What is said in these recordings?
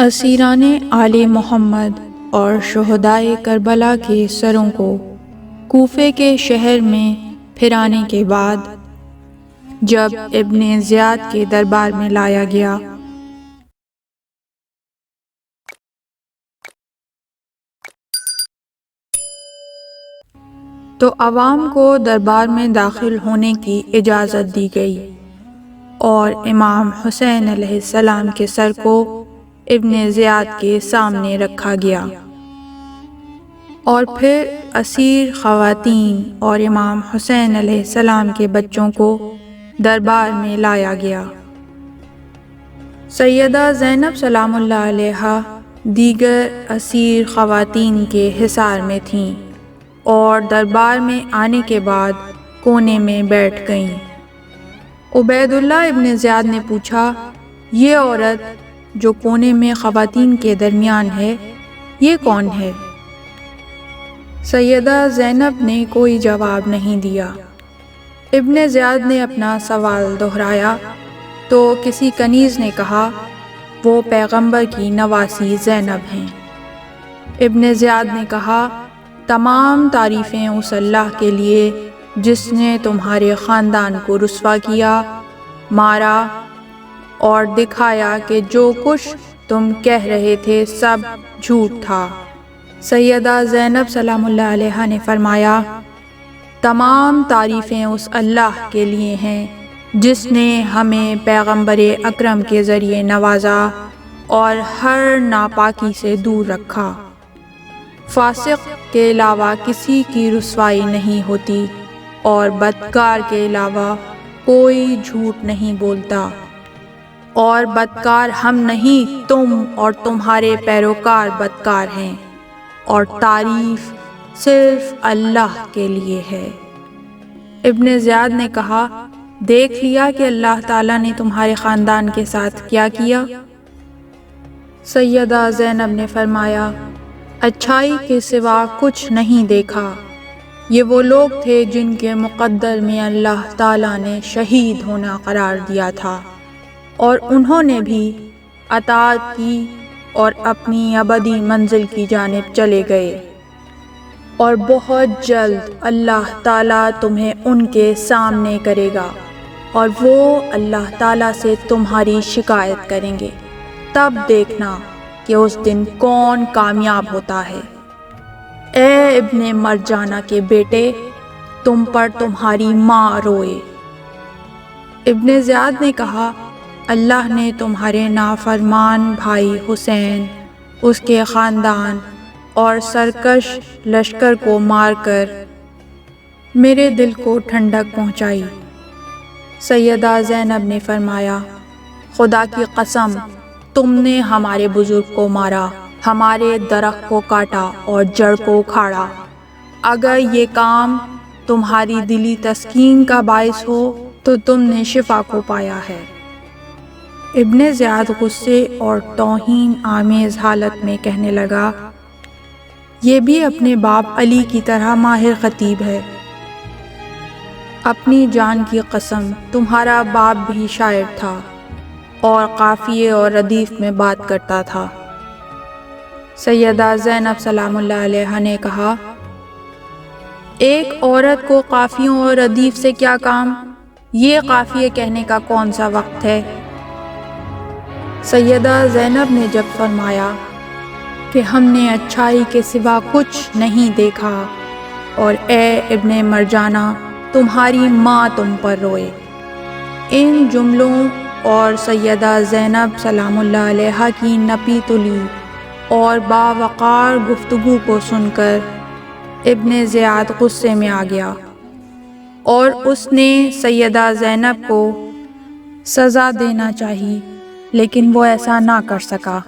اسیران آل محمد اور شہدائے کربلا کے سروں کو کوفے کے شہر میں پھرانے کے بعد جب ابن زیاد کے دربار میں لایا گیا تو عوام کو دربار میں داخل ہونے کی اجازت دی گئی اور امام حسین علیہ السلام کے سر کو ابن زیاد کے سامنے رکھا گیا اور پھر اسیر خواتین اور امام حسین علیہ السلام کے بچوں کو دربار میں لایا گیا۔ سیدہ زینب سلام اللہ علیہا دیگر اسیر خواتین کے حصار میں تھیں اور دربار میں آنے کے بعد کونے میں بیٹھ گئیں۔ عبید اللہ ابن زیاد نے پوچھا، یہ عورت جو کونے میں خواتین کے درمیان ہے، یہ کون ہے؟ سیدہ زینب نے کوئی جواب نہیں دیا۔ ابن زیاد نے اپنا سوال دہرایا تو کسی کنیز نے کہا، وہ پیغمبر کی نواسی زینب ہیں۔ ابن زیاد نے کہا، تمام تعریفیں اس اللہ کے لیے جس نے تمہارے خاندان کو رسوا کیا، مارا اور دکھایا کہ جو کچھ تم کہہ رہے تھے سب جھوٹ تھا۔ سیدہ زینب سلام اللہ علیہا نے فرمایا، تمام تعریفیں اس اللہ کے لیے ہیں جس نے ہمیں پیغمبر اکرم کے ذریعے نوازا اور ہر ناپاکی سے دور رکھا۔ فاسق کے علاوہ کسی کی رسوائی نہیں ہوتی اور بدکار کے علاوہ کوئی جھوٹ نہیں بولتا، اور بدکار ہم نہیں، تم اور تمہارے پیروکار بدکار ہیں، اور تعریف صرف اللہ کے لیے ہے۔ ابن زیاد نے کہا، دیکھ لیا کہ اللہ تعالیٰ نے تمہارے خاندان کے ساتھ کیا کیا؟ سیدہ زینب نے فرمایا، اچھائی کے سوا کچھ نہیں دیکھا۔ یہ وہ لوگ تھے جن کے مقدر میں اللہ تعالیٰ نے شہید ہونا قرار دیا تھا، اور انہوں نے بھی اطاعت کی اور اپنی ابدی منزل کی جانب چلے گئے، اور بہت جلد اللہ تعالیٰ تمہیں ان کے سامنے کرے گا اور وہ اللہ تعالیٰ سے تمہاری شکایت کریں گے۔ تب دیکھنا کہ اس دن کون کامیاب ہوتا ہے۔ اے ابن مرجانہ کے بیٹے، تم پر تمہاری ماں روئے۔ ابن زیاد نے کہا، اللہ نے تمہارے نافرمان بھائی حسین، اس کے خاندان اور سرکش لشکر کو مار کر میرے دل کو ٹھنڈک پہنچائی۔ سیدہ زینب نے فرمایا، خدا کی قسم، تم نے ہمارے بزرگ کو مارا، ہمارے درخت کو کاٹا اور جڑ کو اکھاڑا۔ اگر یہ کام تمہاری دلی تسکین کا باعث ہو تو تم نے شفا کو پایا ہے۔ ابن زیاد غصے اور توہین آمیز حالت میں کہنے لگا، یہ بھی اپنے باپ علی کی طرح ماہر خطیب ہے۔ اپنی جان کی قسم، تمہارا باپ بھی شاعر تھا اور قافیے اور ردیف میں بات کرتا تھا۔ سیدہ زینب سلام اللہ علیہا نے کہا، ایک عورت کو قافیوں اور ردیف سے کیا کام؟ یہ قافیے کہنے کا کون سا وقت ہے؟ سیدہ زینب نے جب فرمایا کہ ہم نے اچھائی کے سوا کچھ نہیں دیکھا، اور اے ابن مرجانہ، تمہاری ماں تم پر روئے، ان جملوں اور سیدہ زینب سلام اللہ علیہا کی نپی تلی اور باوقار گفتگو کو سن کر ابن زیاد غصے میں آ گیا، اور اس نے سیدہ زینب کو سزا دینا چاہی، لیکن وہ ایسا نہ کر سکا۔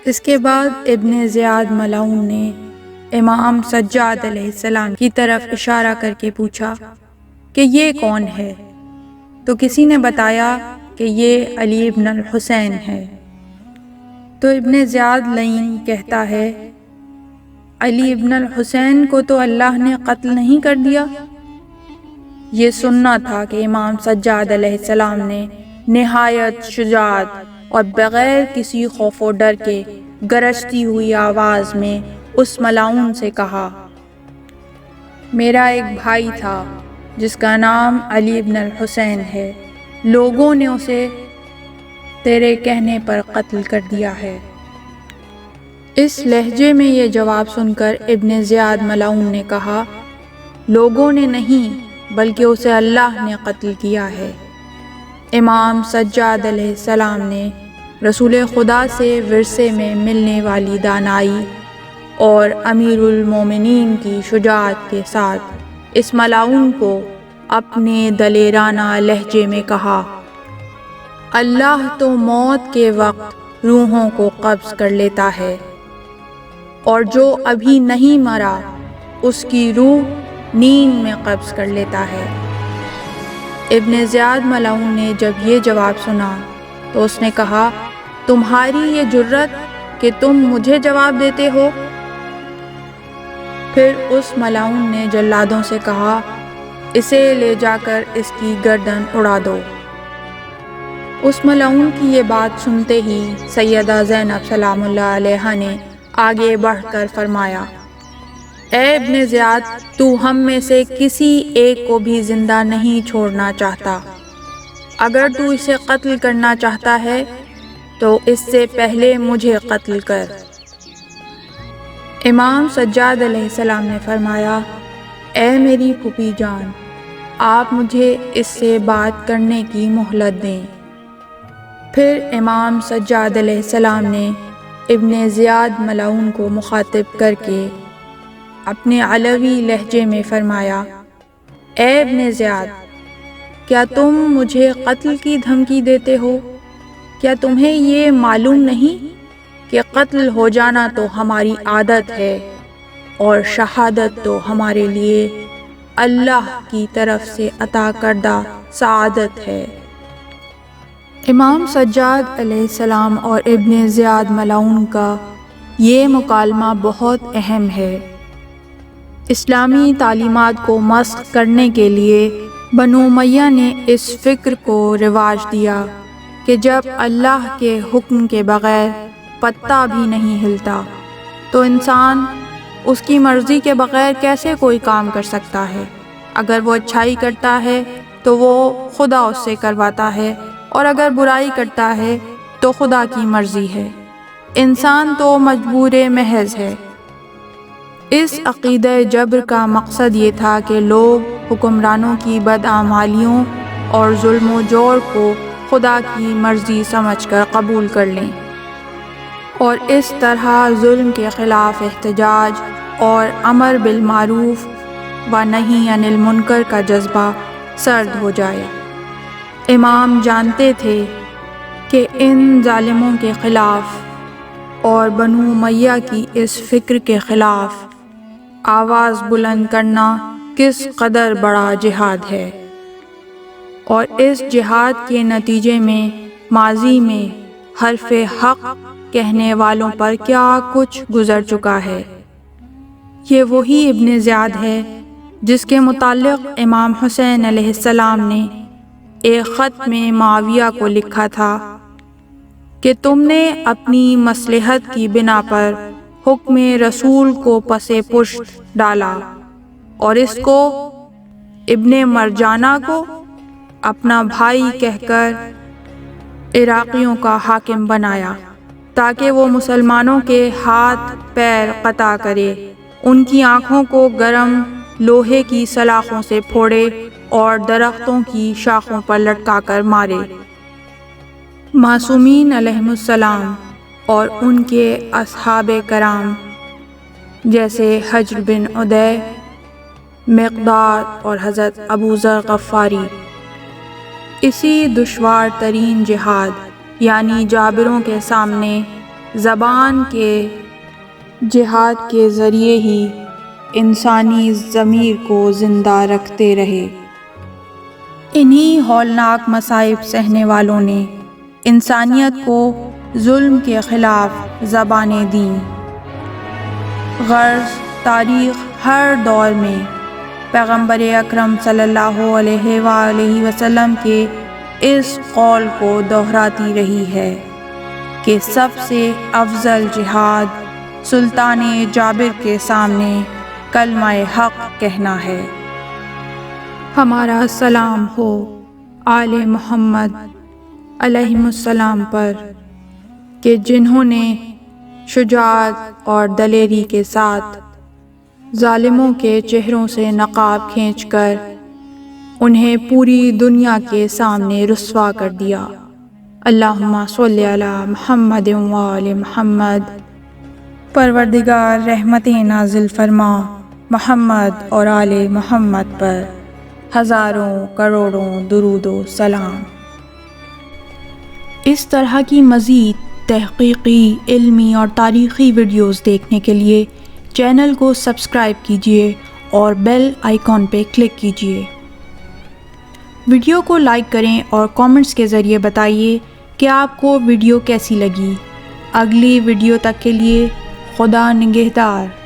اس کے بعد ابن زیاد ملعون نے امام سجاد علیہ السلام کی طرف اشارہ کر کے پوچھا کہ یہ کون ہے؟ تو کسی نے بتایا کہ یہ علی ابن الحسین ہے۔ تو ابن زیاد لعین کہتا ہے، علی ابن الحسین کو تو اللہ نے قتل نہیں کر دیا؟ یہ سننا تھا کہ امام سجاد علیہ السلام نے نہایت شجاعت اور بغیر کسی خوف و ڈر کے گرجتی ہوئی آواز میں اس ملعون سے کہا، میرا ایک بھائی تھا جس کا نام علی بن الحسین ہے، لوگوں نے اسے تیرے کہنے پر قتل کر دیا ہے۔ اس لہجے میں یہ جواب سن کر ابن زیاد ملعون نے کہا، لوگوں نے نہیں بلکہ اسے اللہ نے قتل کیا ہے۔ امام سجاد علیہ السلام نے رسول خدا سے ورثے میں ملنے والی دانائی اور امیر المومنین کی شجاعت کے ساتھ اس ملعون کو اپنے دلیرانہ لہجے میں کہا، اللہ تو موت کے وقت روحوں کو قبض کر لیتا ہے، اور جو ابھی نہیں مرا اس کی روح نیند میں قبض کر لیتا ہے۔ ابن زیاد ملعون نے جب یہ جواب سنا تو اس نے کہا، تمہاری یہ جرت کہ تم مجھے جواب دیتے ہو؟ پھر اس ملعون نے جلادوں سے کہا، اسے لے جا کر اس کی گردن اڑا دو۔ اس ملعون کی یہ بات سنتے ہی سیدہ زینب سلام اللہ علیہا نے آگے بڑھ کر فرمایا، اے ابن زیاد، تو ہم میں سے کسی ایک کو بھی زندہ نہیں چھوڑنا چاہتا، اگر تو اسے قتل کرنا چاہتا ہے تو اس سے پہلے مجھے قتل کر۔ امام سجاد علیہ السلام نے فرمایا، اے میری پھوپھی جان، آپ مجھے اس سے بات کرنے کی مہلت دیں۔ پھر امام سجاد علیہ السلام نے ابن زیاد ملعون کو مخاطب کر کے اپنے علوی لہجے میں فرمایا، اے ابن زیاد، کیا تم مجھے قتل کی دھمکی دیتے ہو؟ کیا تمہیں یہ معلوم نہیں کہ قتل ہو جانا تو ہماری عادت ہے اور شہادت تو ہمارے لیے اللہ کی طرف سے عطا کردہ سعادت ہے۔ امام سجاد علیہ السلام اور ابن زیاد ملعون کا یہ مکالمہ بہت اہم ہے۔ اسلامی تعلیمات کو مسخ کرنے کے لیے بنو امیہ نے اس فکر کو رواج دیا کہ جب اللہ کے حکم کے بغیر پتا بھی نہیں ہلتا تو انسان اس کی مرضی کے بغیر کیسے کوئی کام کر سکتا ہے؟ اگر وہ اچھائی کرتا ہے تو وہ خدا اس سے کرواتا ہے، اور اگر برائی کرتا ہے تو خدا کی مرضی ہے، انسان تو مجبور محض ہے۔ اس عقیدہ جبر کا مقصد یہ تھا کہ لوگ حکمرانوں کی بدعمالیوں اور ظلم و جور کو خدا کی مرضی سمجھ کر قبول کر لیں، اور اس طرح ظلم کے خلاف احتجاج اور امر بالمعروف و نہی عن المنکر کا جذبہ سرد ہو جائے۔ امام جانتے تھے کہ ان ظالموں کے خلاف اور بنو امیہ کی اس فکر کے خلاف آواز بلند کرنا کس قدر بڑا جہاد ہے، اور اس جہاد کے نتیجے میں ماضی میں حرف حق کہنے والوں پر کیا کچھ گزر چکا ہے۔ یہ وہی ابن زیاد ہے جس کے متعلق امام حسین علیہ السلام نے ایک خط میں معاویہ کو لکھا تھا کہ تم نے اپنی مصلحت کی بنا پر حکم رسول کو پس پشت ڈالا اور اس کو ابن مرجانہ کو اپنا بھائی کہہ کر عراقیوں کا حاکم بنایا تاکہ وہ مسلمانوں کے ہاتھ پیر قطع کرے، ان کی آنکھوں کو گرم لوہے کی سلاخوں سے پھوڑے اور درختوں کی شاخوں پر لٹکا کر مارے۔ معصومین علیہم السلام اور ان کے اصحاب کرام جیسے حجر بن عدی، مقداد اور حضرت ابو ذر غفاری اسی دشوار ترین جہاد یعنی جابروں کے سامنے زبان کے جہاد کے ذریعے ہی انسانی ضمیر کو زندہ رکھتے رہے۔ انہی ہولناک مصائب سہنے والوں نے انسانیت کو ظلم کے خلاف زبانیں دیں۔ غرض تاریخ ہر دور میں پیغمبر اکرم صلی اللہ علیہ وآلہ وسلم کے اس قول کو دہراتی رہی ہے کہ سب سے افضل جہاد سلطان جابر کے سامنے کلمہ حق کہنا ہے۔ ہمارا سلام ہو آل محمد علیہ السلام پر کہ جنہوں نے شجاعت اور دلیری کے ساتھ ظالموں کے چہروں سے نقاب کھینچ کر انہیں پوری دنیا کے سامنے رسوا کر دیا۔ اللہم صلی علی محمد و آل محمد۔ پروردگار رحمتیں نازل فرما محمد اور آل محمد پر ہزاروں کروڑوں درود و سلام۔ اس طرح کی مزید تحقیقی، علمی اور تاریخی ویڈیوز دیکھنے کے لیے چینل کو سبسکرائب کیجیے اور بیل آئیکن پہ کلک کیجیے۔ ویڈیو کو لائک کریں اور کامنٹس کے ذریعے بتائیے کہ آپ کو ویڈیو کیسی لگی۔ اگلی ویڈیو تک کے لیے خدا نگہدار۔